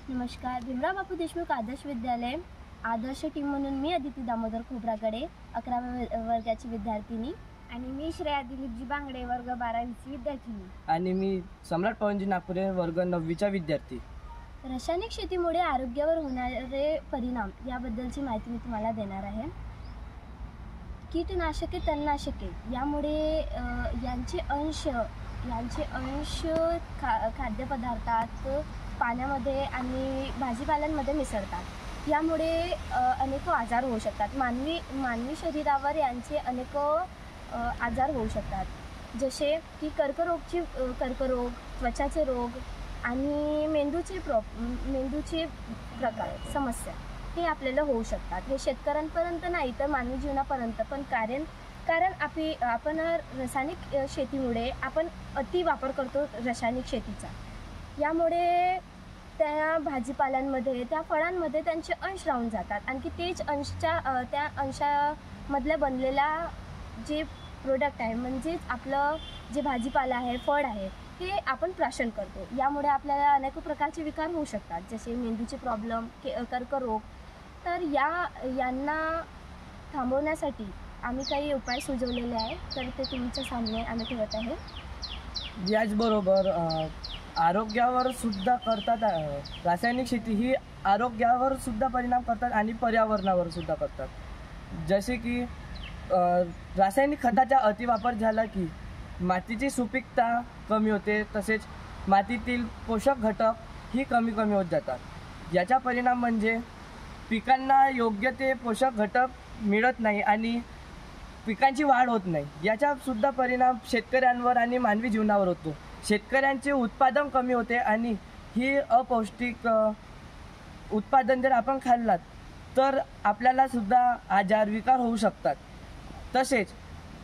नमस्कार. भीमराव बापू देशमुख आदर्श विद्यालय आदर्श टीम म्हणून मी अदिती दामोदर खोब्रागडे 11व्या वर्गाची विद्यार्थिनी आणि मी श्रेया दिलीपजी बांगडे वर्ग 12वीची विद्यार्थिनी आणि मी सम्राट पवनजी नागपुरे वर्ग 9वीचा विद्यार्थी. रासायनिक शेतीमुळे आरोग्यावर होणारे परिणाम याबद्दलची माहिती मी तुम्हाला देणार आहे. कीटनाशके, तणनाशके यामुळे यांचे अंश खाद्यपदार्थात, पाण्यामध्ये आणि भाजीपाल्यांमध्ये मिसळतात. यामुळे अनेक आजार होऊ शकतात. मानवी शरीरावर यांचे अनेक आजार होऊ शकतात, जसे की कर्करोग, त्वचाचे रोग आणि मेंदूचे प्रकार समस्या हे आपल्याला होऊ शकतात. हे शेतकऱ्यांपर्यंत नाही तर मानवी जीवनापर्यंत पण कारण आपण रासायनिक शेतीमुळे आपण अति वापर करतो रासायनिक शेतीचा. यामुळे त्या भाजीपाल्यांमध्ये, त्या फळांमध्ये त्यांचे अंश राहून जातात. आणखी तेच त्या अंशामधलं बनलेला जे प्रोडक्ट आहे, म्हणजेच आपलं जे भाजीपाला आहे, फळ आहे, हे आपण प्राशन करतो. यामुळे आपल्याला अनेक प्रकारचे विकार होऊ शकतात, जसे मेंदूचे प्रॉब्लेम, कर्करोग. तर यांना थांबवण्यासाठी आम्ही काही उपाय सुचवलेले आहे, तर ते तुमच्या सामने आम्ही ठेवत आहे. याचबरोबर आरोग्यावर सुद्धा करतात. रासायनिक शेती ही आरोग्यावर सुद्धा परिणाम करतात आणि पर्यावरणावर सुद्धा करतात. जसे की रासायनिक खताचा अतिवापर झाला की मातीची सुपीकता कमी होते, तसेच मातीतील पोषक घटक ही कमी होत जातात. याचा परिणाम म्हणजे पिकांना योग्य ते पोषक घटक मिळत नाही आणि पिकांची वाढ होत नाही. याचा सुद्धा परिणाम शेतकऱ्यांवर आणि मानवी जीवनावर होतो. शेतकऱ्यांचे उत्पादन कमी होते आणि ही अपौष्टिक उत्पादन जर आपण खाल्लात तर आपल्याला सुद्धा आजार, विकार होऊ शकतात. तसेच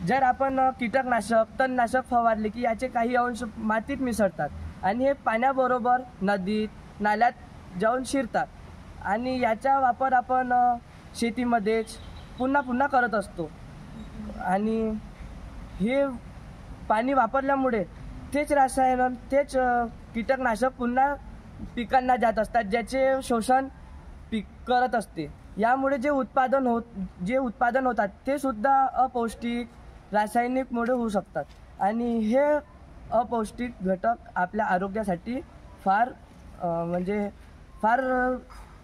जर आपण कीटकनाशक, तणनाशक फवारले की याचे काही अंश मातीत मिसळतात आणि हे पाण्याबरोबर नदीत, नाल्यात जाऊन शिरतात आणि याचा वापर आपण शेतीमध्येच पुन्हा करत असतो. आणि हे पाणी वापरल्यामुळे तेच रसायन, तेच कीटकनाशक पुन्हा पिकांना जात असतात, ज्याचे शोषण पीक करत असते. यामुळे जे उत्पादन होतात ते सुद्धा अपौष्टिक रासायनिकमुळे होऊ शकतात आणि हे अपौष्टिक घटक आपल्या आरोग्यासाठी फार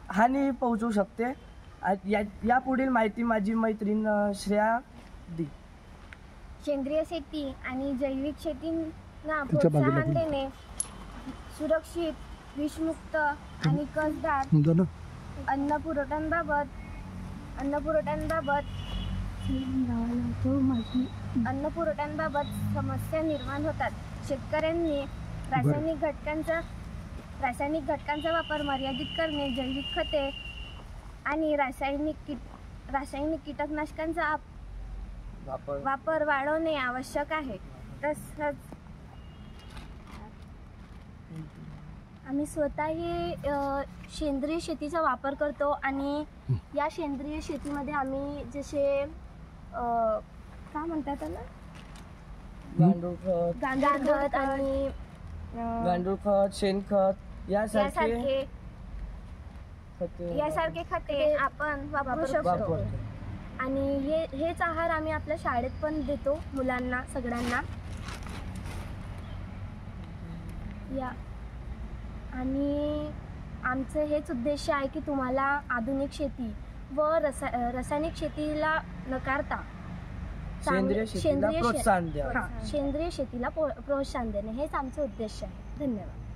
हानी पोहोचवू शकते. या पुढील माहिती माझी मैत्रीण श्रेया दी. सेंद्रिय शेती आणि जैविक शेतींना प्रोत्साहन देणे, सुरक्षित, विषमुक्त आणि कसदार अन्न पुरवठ्यांबाबत समस्या निर्माण होतात. शेतकऱ्यांनी रासायनिक घटकांचा वापर मर्यादित करणे, जैविक खते आणि रासायनिक कीटकनाशकांचा वापर वाढवणे आवश्यक आहे. तसंच आम्ही स्वतःही सेंद्रिय शेतीचा वापर करतो आणि या सेंद्रिय शेतीमध्ये आम्ही जसे काय म्हणतात त्याला, गांडूळ आणि गांडूळखत, शेणखत यासारखे खते आपण वापरू शकतो. आणि हेच आहार आम्ही आपल्या शाळेत पण देतो मुलांना, सगळ्यांना. आणि आमचं हेच उद्देश आहे की तुम्हाला आधुनिक शेती व रासायनिक शेतीला नकारता सेंद्रिय शेतीला प्रोत्साहन देणे हेच आमचं उद्देश आहे. धन्यवाद.